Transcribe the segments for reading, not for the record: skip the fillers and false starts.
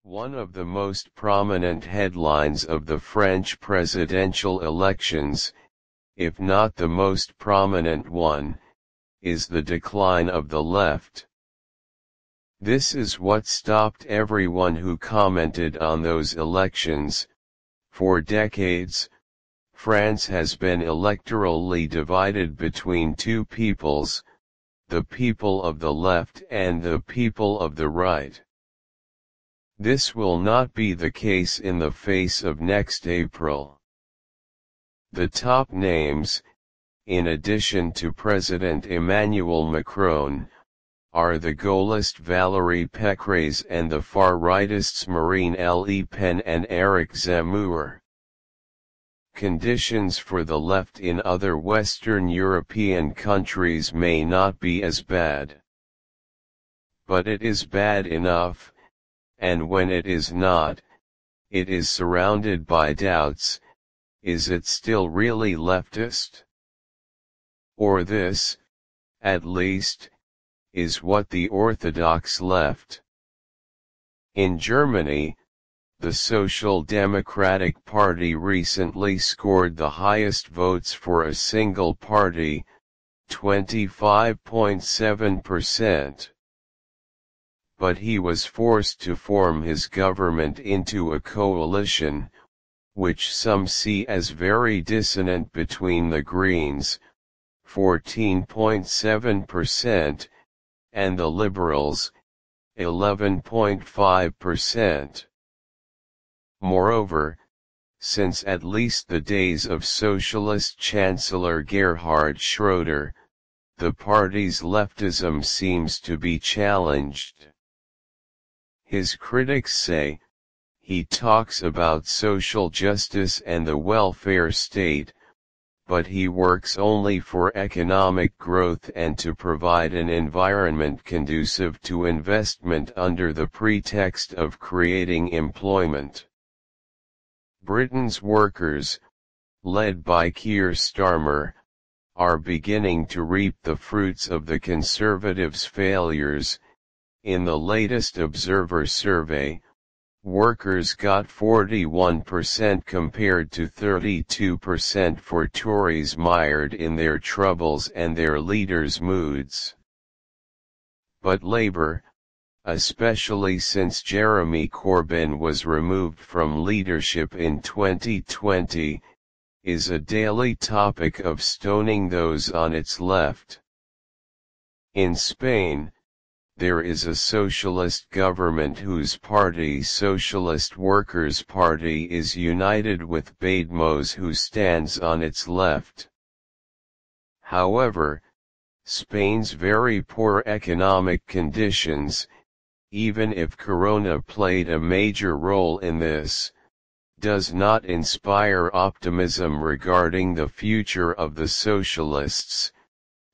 One of the most prominent headlines of the French presidential elections, if not the most prominent one, is the decline of the left. This is what stopped everyone who commented on those elections. For decades, France has been electorally divided between two peoples, the people of the left and the people of the right. This will not be the case in the face of next April. The top names, in addition to President Emmanuel Macron, are the Gaullist Valérie Pecres and the far-rightists Marine Le Pen and Eric Zemmour. Conditions for the left in other Western European countries may not be as bad. But it is bad enough, and when it is not, it is surrounded by doubts. Is it still really leftist? Or this, at least, is what the orthodox left. In Germany, the Social Democratic Party recently scored the highest votes for a single party, 25.7%. But he was forced to form his government into a coalition, which some see as very dissonant, between the Greens, 14.7%, and the Liberals, 11.5%. Moreover, since at least the days of Socialist Chancellor Gerhard Schroeder, the party's leftism seems to be challenged. His critics say, he talks about social justice and the welfare state, but he works only for economic growth and to provide an environment conducive to investment under the pretext of creating employment. Britain's workers, led by Keir Starmer, are beginning to reap the fruits of the Conservatives' failures. In the latest Observer survey, workers got 41% compared to 32% for Tories mired in their troubles and their leaders' moods. But Labour, especially since Jeremy Corbyn was removed from leadership in 2020, is a daily topic of stoning those on its left. In Spain, there is a socialist government whose party, Socialist Workers' Party, is united with Podemos, who stands on its left. However, Spain's very poor economic conditions, even if Corona played a major role in this, does not inspire optimism regarding the future of the socialists,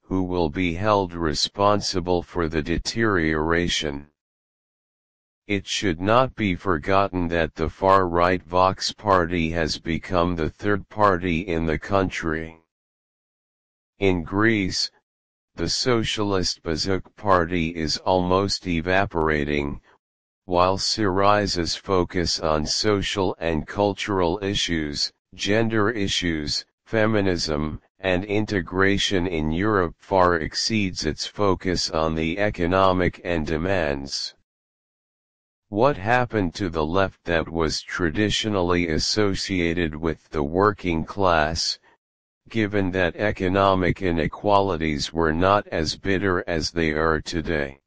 who will be held responsible for the deterioration. It should not be forgotten that the far-right Vox party has become the third party in the country. In Greece, the Socialist PASOK party is almost evaporating, while Syriza's focus on social and cultural issues, gender issues, feminism, and integration in Europe far exceeds its focus on the economic and demands. What happened to the left that was traditionally associated with the working class, given that economic inequalities were not as bitter as they are today?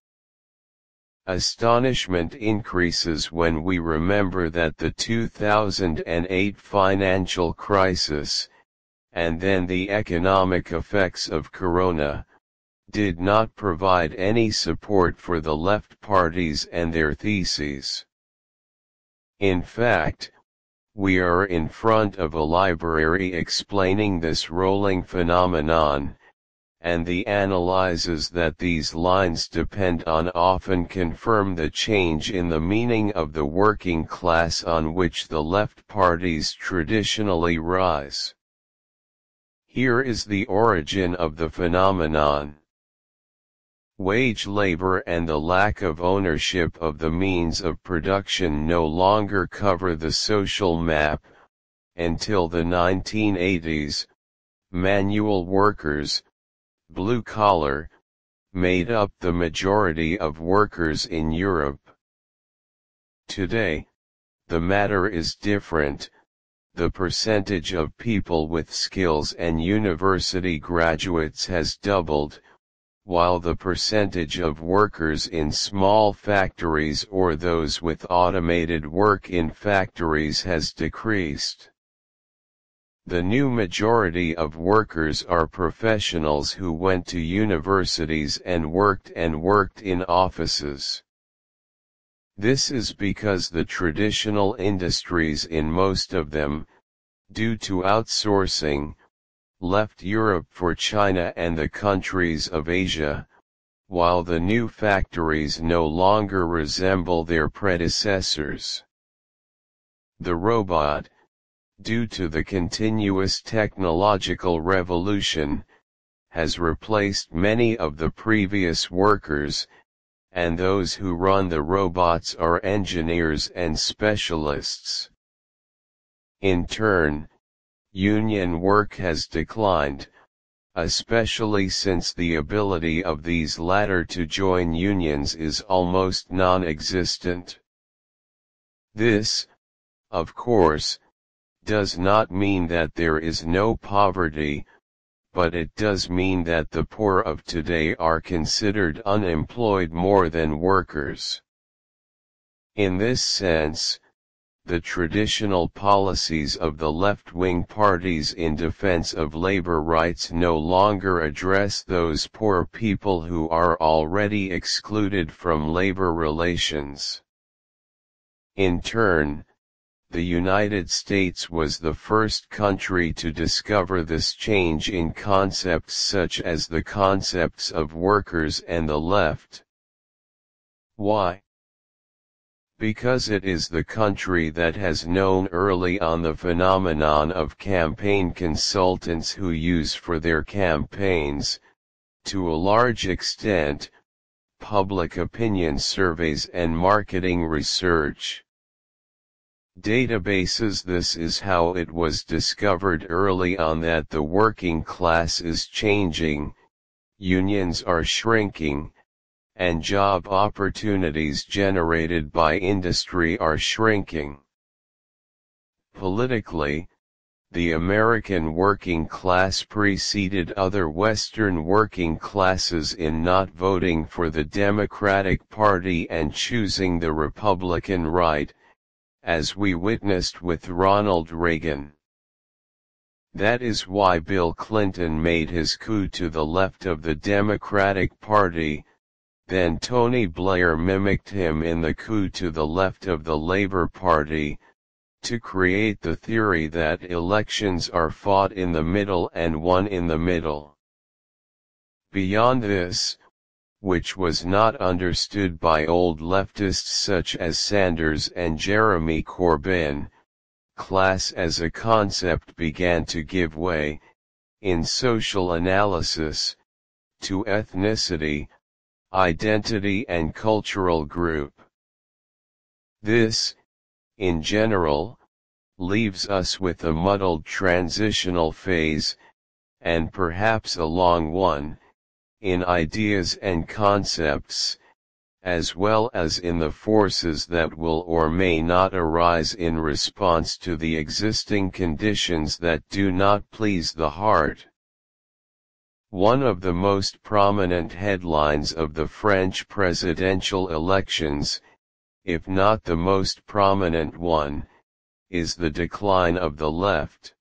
Astonishment increases when we remember that the 2008 financial crisis, and then the economic effects of Corona, did not provide any support for the left parties and their theses. In fact, we are in front of a library explaining this rolling phenomenon, and the analyses that these lines depend on often confirm the change in the meaning of the working class on which the left parties traditionally rise. Here is the origin of the phenomenon. Wage labor and the lack of ownership of the means of production no longer cover the social map. Until the 1980s, manual workers, blue collar, made up the majority of workers in Europe. Today, the matter is different. The percentage of people with skills and university graduates has doubled, while the percentage of workers in small factories or those with automated work in factories has decreased. The new majority of workers are professionals who went to universities and worked in offices. This is because the traditional industries in most of them, due to outsourcing, left Europe for China and the countries of Asia, while the new factories no longer resemble their predecessors. The robot, due to the continuous technological revolution, has replaced many of the previous workers, and those who run the robots are engineers and specialists. In turn, union work has declined, especially since the ability of these latter to join unions is almost non-existent. This, of course, does not mean that there is no poverty, but it does mean that the poor of today are considered unemployed more than workers. In this sense, the traditional policies of the left-wing parties in defense of labor rights no longer address those poor people who are already excluded from labor relations. In turn, the United States was the first country to discover this change in concepts such as the concepts of workers and the left. Why? Because it is the country that has known early on the phenomenon of campaign consultants who use for their campaigns, to a large extent, public opinion surveys and marketing research databases. This is how it was discovered early on that the working class is changing, unions are shrinking, and job opportunities generated by industry are shrinking. Politically, the American working class preceded other Western working classes in not voting for the Democratic Party and choosing the Republican right, as we witnessed with Ronald Reagan. That is why Bill Clinton made his coup to the left of the Democratic Party. Then Tony Blair mimicked him in the coup to the left of the Labour Party, to create the theory that elections are fought in the middle and won in the middle. Beyond this, which was not understood by old leftists such as Sanders and Jeremy Corbyn, class as a concept began to give way, in social analysis, to ethnicity, identity and cultural group. This, in general, leaves us with a muddled transitional phase, and perhaps a long one, in ideas and concepts, as well as in the forces that will or may not arise in response to the existing conditions that do not please the heart. One of the most prominent headlines of the French presidential elections, if not the most prominent one, is the decline of the left.